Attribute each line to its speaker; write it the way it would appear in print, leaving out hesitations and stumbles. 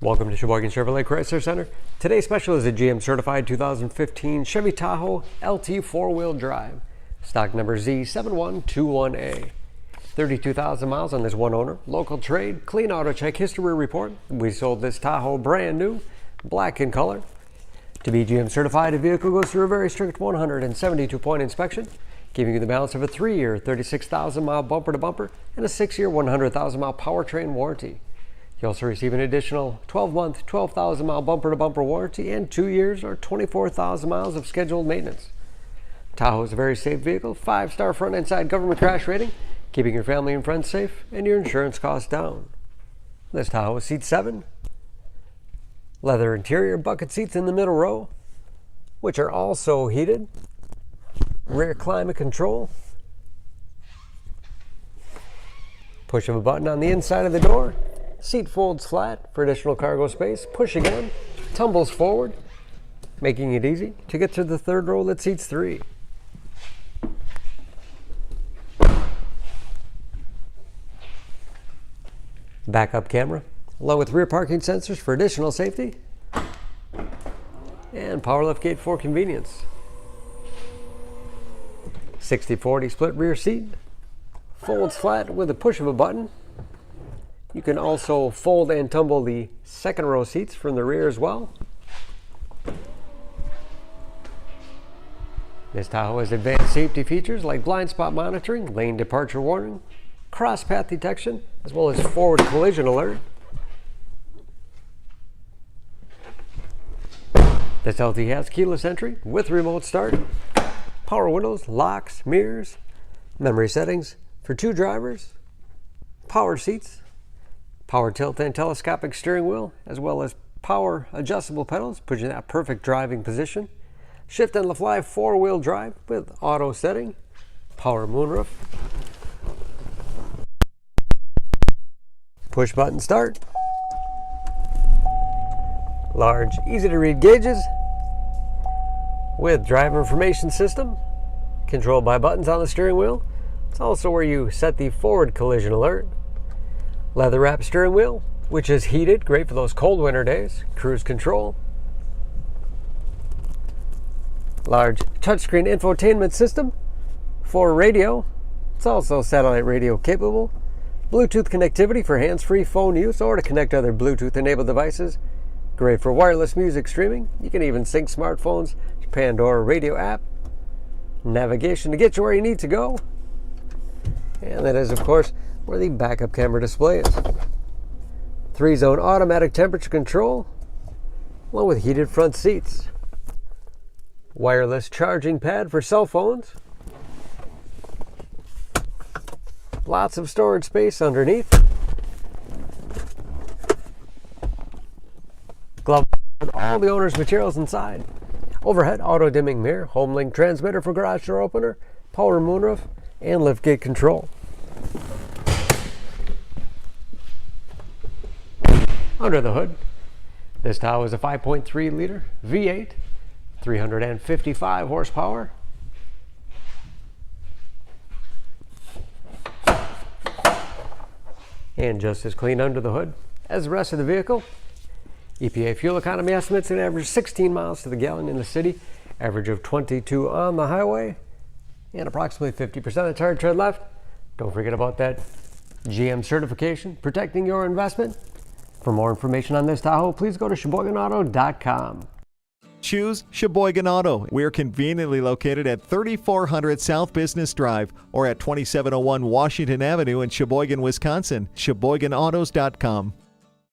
Speaker 1: Welcome to Sheboygan Chevrolet Chrysler Center. Today's special is a GM certified 2015 Chevy Tahoe LT 4-wheel drive. Stock number Z7121A. 32,000 miles on this one owner. Local trade, clean auto check history report. We sold this Tahoe brand new, black in color. To be GM certified, the vehicle goes through a very strict 172-point inspection, giving you the balance of a 3-year, 36,000-mile bumper-to-bumper and a 6-year, 100,000-mile powertrain warranty. You also receive an additional 12-month, 12,000-mile bumper-to-bumper warranty and 2 years or 24,000 miles of scheduled maintenance. Tahoe is a very safe vehicle, 5-star front and side government crash rating, keeping your family and friends safe and your insurance costs down. This Tahoe seats 7. Leather interior, bucket seats in the middle row, which are also heated. Rear climate control. Push of a button on the inside of the door. Seat folds flat for additional cargo space. Push again, tumbles forward, making it easy to get to the third row that seats 3. Backup camera, along with rear parking sensors for additional safety, and power liftgate for convenience. 60/40 split rear seat, folds flat with a push of a button. You can also fold and tumble the second row seats from the rear as well. This Tahoe has advanced safety features like blind spot monitoring, lane departure warning, cross path detection, as well as forward collision alert. This LT has keyless entry with remote start, power windows, locks, mirrors, memory settings for 2 drivers, power seats, power tilt and telescopic steering wheel, as well as power adjustable pedals, put you in that perfect driving position. Shift on the fly 4-wheel drive with auto setting, power moonroof, push button start, large easy to read gauges with driver information system, controlled by buttons on the steering wheel. It's also where you set the forward collision alert. Leather wrap steering wheel, which is heated, great for those cold winter days. Cruise control. Large touchscreen infotainment system for radio. It's also satellite radio capable. Bluetooth connectivity for hands-free phone use or to connect other Bluetooth-enabled devices. Great for wireless music streaming. You can even sync smartphones to Pandora radio app. Navigation to get you where you need to go. And that is, of course, where the backup camera display is. 3-zone automatic temperature control, along with heated front seats. Wireless charging pad for cell phones. Lots of storage space underneath. Glove with all the owner's materials inside. Overhead auto dimming mirror, home link transmitter for garage door opener, power moonroof, and liftgate control. Under the hood, this Tahoe is a 5.3 liter V8, 355 horsepower. And just as clean under the hood as the rest of the vehicle. EPA fuel economy estimates an average 16 miles to the gallon in the city, average of 22 on the highway, and approximately 50% of tire tread left. Don't forget about that GM certification, protecting your investment. For more information on this Tahoe, please go to SheboyganAuto.com.
Speaker 2: Choose Sheboygan Auto. We're conveniently located at 3400 South Business Drive or at 2701 Washington Avenue in Sheboygan, Wisconsin. SheboyganAutos.com.